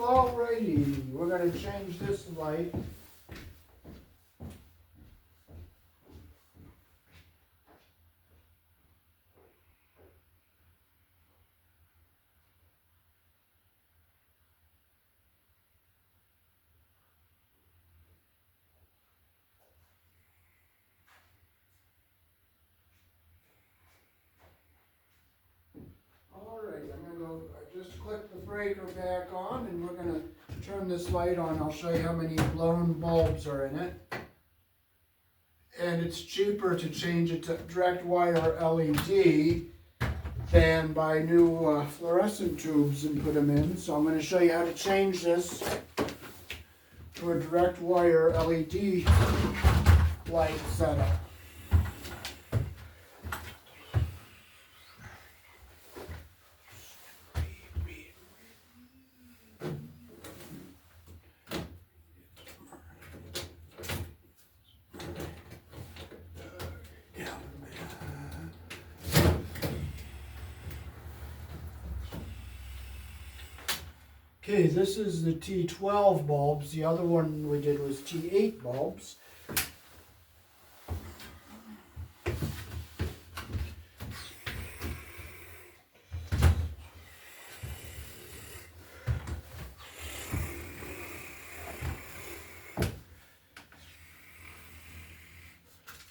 Alrighty, we're going to change this light. Alright, I'm going to just click the breaker back on and we're going to turn this light on. I'll show you how many blown bulbs are in it. And it's cheaper to change it to direct wire LED than buy new fluorescent tubes and put them in. So I'm going to show you how to change this to a direct wire LED light setup. Okay, this is the T-12 bulbs. The other one we did was T-8 bulbs.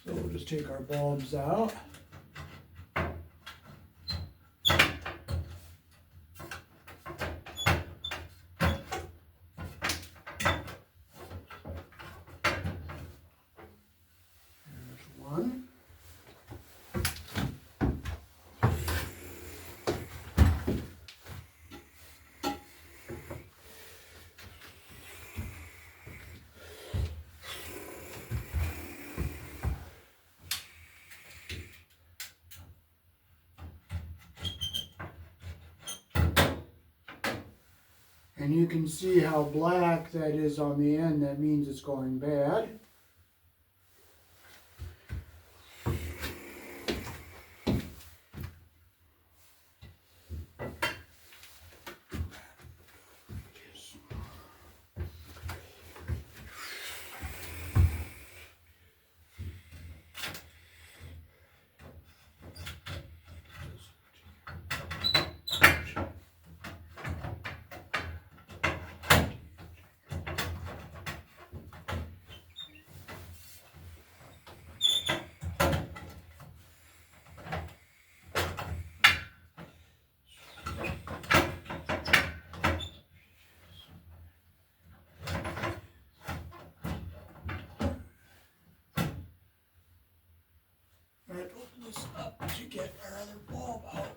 So we'll just take our bulbs out. And you can see how black that is on the end. That means it's going bad. Right, open this up to get our other bulb out.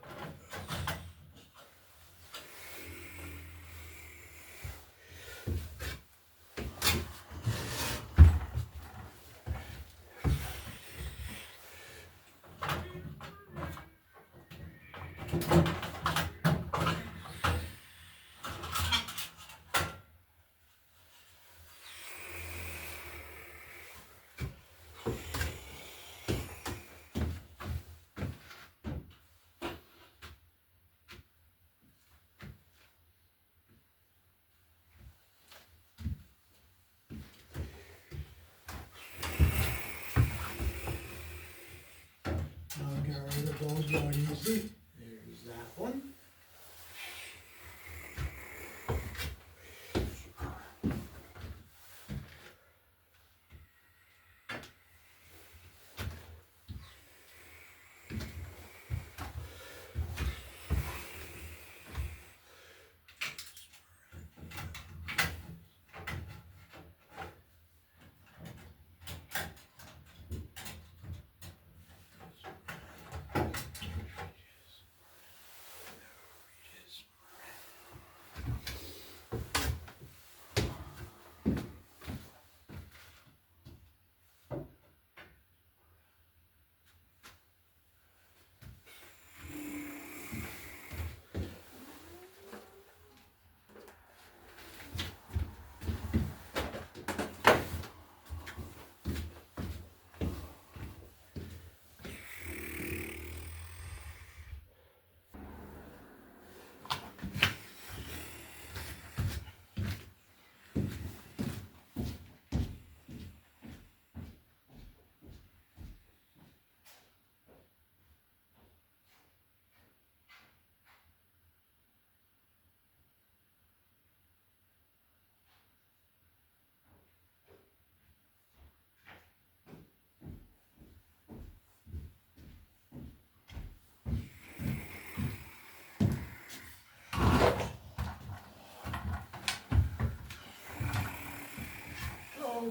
I'll get our other bulbs out easy. There's that one.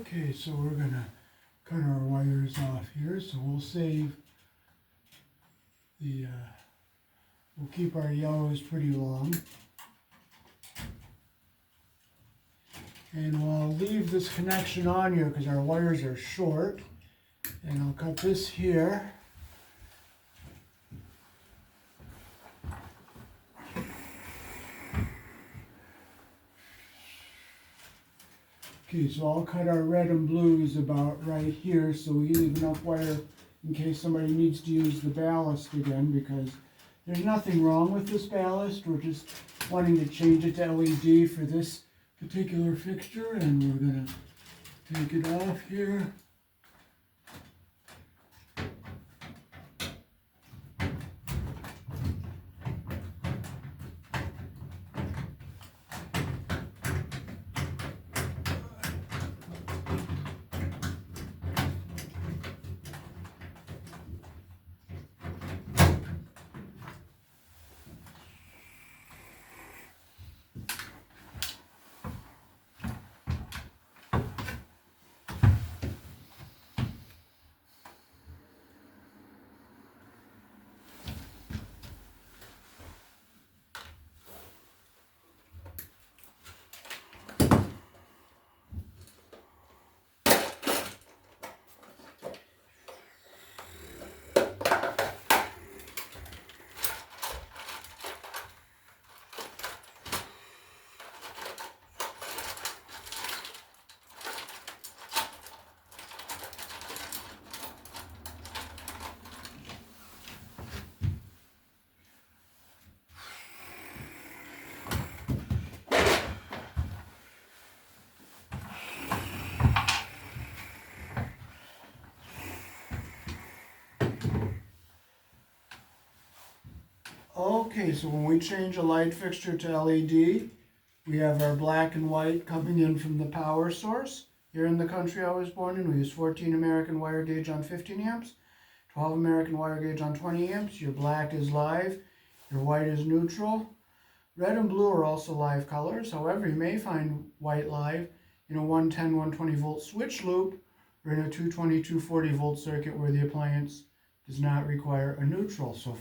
Okay, so we're gonna cut our wires off here, so we'll save the, we'll keep our yellows pretty long. And we'll leave this connection on here because our wires are short. And I'll cut this here. Okay, so I'll cut our red and blues about right here so we leave enough wire in case somebody needs to use the ballast again, because there's nothing wrong with this ballast. We're just wanting to change it to LED for this particular fixture, and we're going to take it off here. Okay, so when we change a light fixture to LED, we have our black and white coming in from the power source. Here in the country I was born in, we use 14 American wire gauge on 15 amps, 12 American wire gauge on 20 amps. Your black is live, your white is neutral. Red and blue are also live colors. However, you may find white live in a 110, 120 volt switch loop or in a 220, 240 volt circuit where the appliance does not require a neutral. So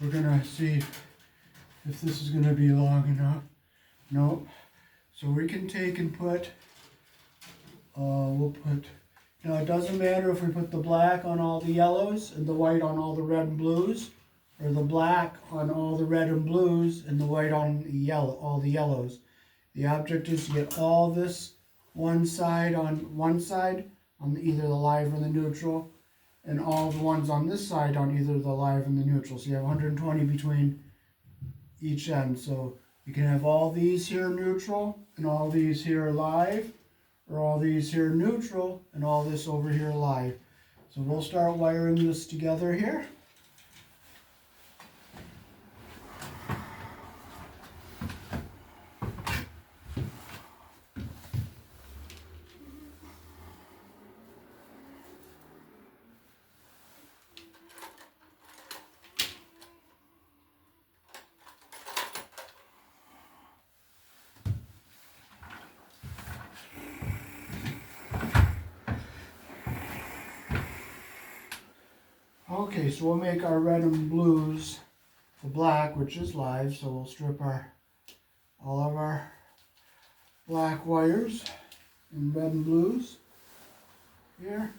we're gonna see if this is gonna be long enough. Nope. So we can take and put, we'll put, now it doesn't matter if we put the black on all the yellows and the white on all the red and blues, or the black on all the red and blues and the white on the yellow, all the yellows. The object is to get all this on either the live or the neutral, and all the ones on this side on either the live and the neutral. So you have 120 between each end. So you can have all these here neutral and all these here live, or all these here neutral and all this over here live. So we'll start wiring this together here. Okay, so we'll make our red and blues the black, which is live, so we'll strip all of our black wires in red and blues here.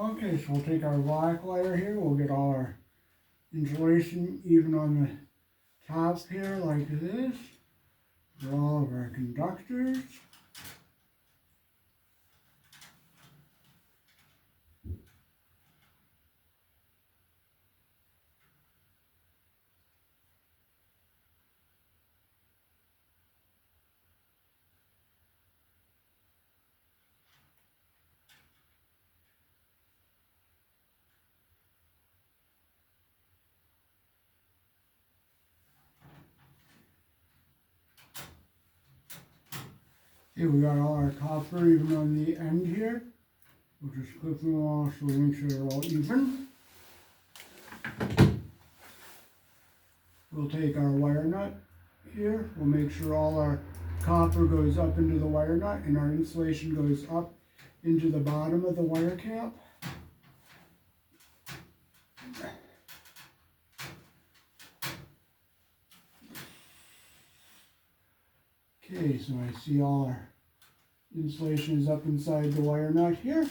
Okay, so we'll take our black wire here, we'll get all our insulation even on the top here like this. for all of our conductors. Okay, we got all our copper even on the end here. We'll just clip them all so we make sure they're all even. We'll take our wire nut here. We'll make sure all our copper goes up into the wire nut and our insulation goes up into the bottom of the wire cap. Okay, so I see all our insulation is up inside the wire nut here,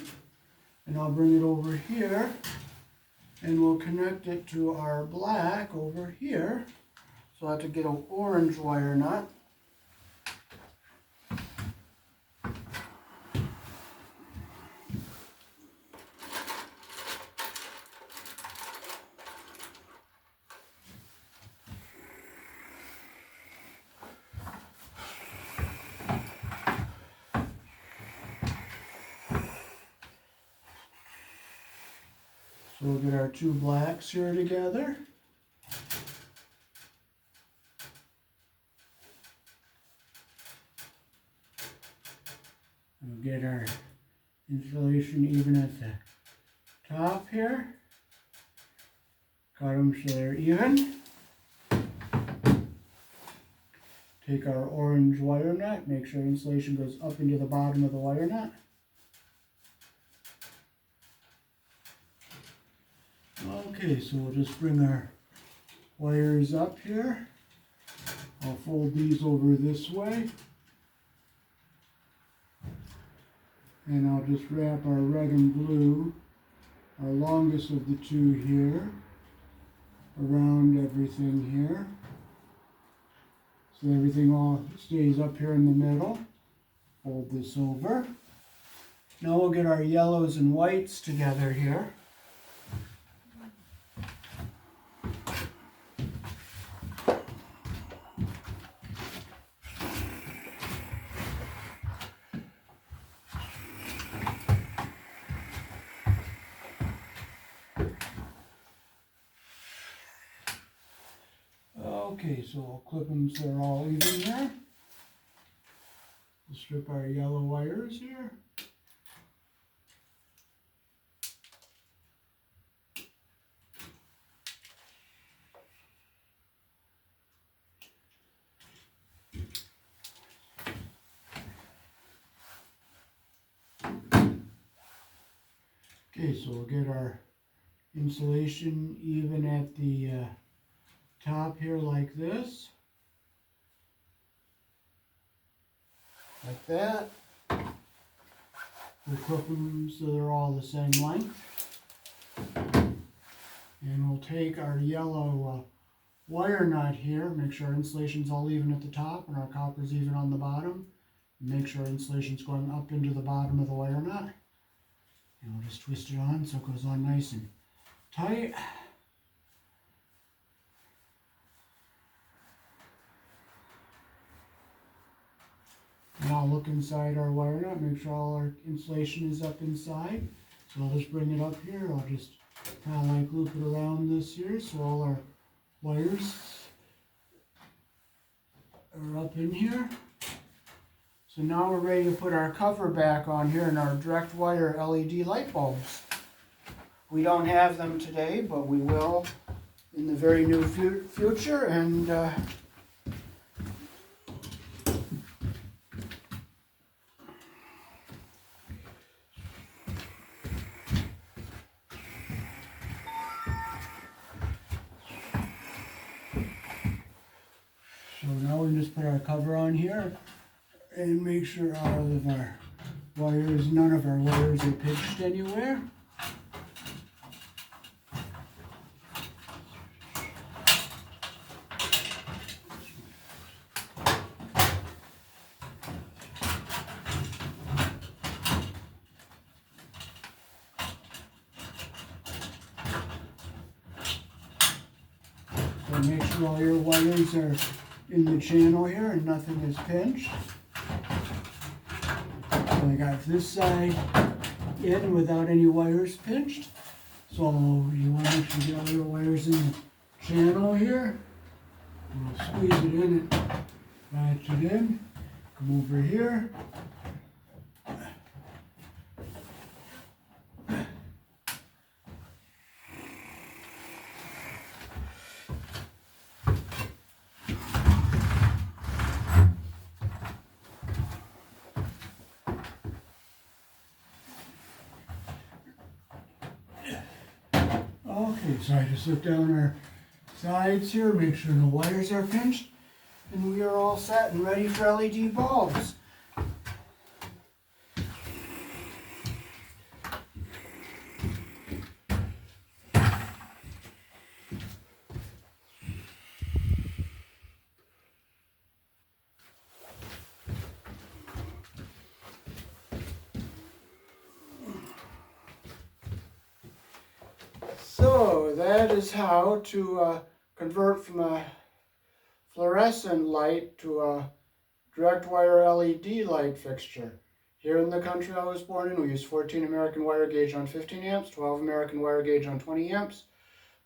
and I'll bring it over here and we'll connect it to our black over here. So I have to get an orange wire nut. So we'll get our two blacks here together. We'll get our insulation even at the top here. Cut them so they're even. Take our orange wire nut, make sure insulation goes up into the bottom of the wire nut. Okay, so we'll just bring our wires up here. I'll fold these over this way. And I'll just wrap our red and blue, our longest of the two here, around everything here. So everything all stays up here in the middle. Fold this over. Now we'll get our yellows and whites together here. Okay, so we'll clip them so they're all even here. We'll strip our yellow wires here. Okay, so we'll get our insulation even at the top here like this. Like that. We'll clip them so they're all the same length. And we'll take our yellow wire nut here, make sure our insulation's all even at the top and our copper's even on the bottom. Make sure insulation's going up into the bottom of the wire nut. And we'll just twist it on so it goes on nice and tight. Now look inside our wire nut, make sure all our insulation is up inside. So I'll just bring it up here. I'll just kind of like loop it around this here so all our wires are up in here. So now we're ready to put our cover back on here in our direct wire LED light bulbs. We don't have them today, but we will in the very near future. And so now we just put our cover on here and make sure all of our wires, none of our wires are pitched anywhere. So make sure all your wires are in the channel here and nothing is pinched. So I got this side in without any wires pinched. So you want to make sure you get all your wires in the channel here. We'll squeeze it in and patch it in. Come over here. Okay, so I just look down our sides here, make sure no wires are pinched, and we are all set and ready for LED bulbs. So that is how to convert from a fluorescent light to a direct wire LED light fixture. Here in the country I was born in, we use 14 American wire gauge on 15 amps, 12 American wire gauge on 20 amps.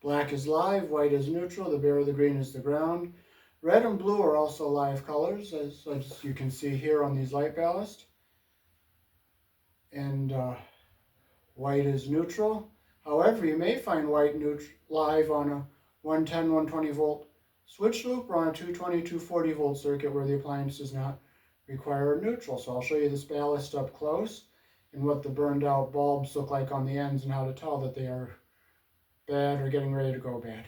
Black is live, white is neutral, the bare, the green is the ground. Red and blue are also live colors, as you can see here on these light ballast. And white is neutral. However, you may find white live on a 110, 120 volt switch loop or on a 220, 240 volt circuit where the appliance does not require a neutral. So I'll show you this ballast up close and what the burned out bulbs look like on the ends and how to tell that they are bad or getting ready to go bad.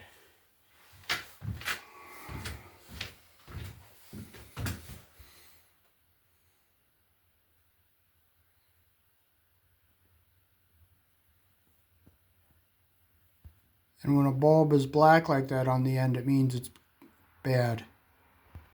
And when a bulb is black like that on the end, it means it's bad.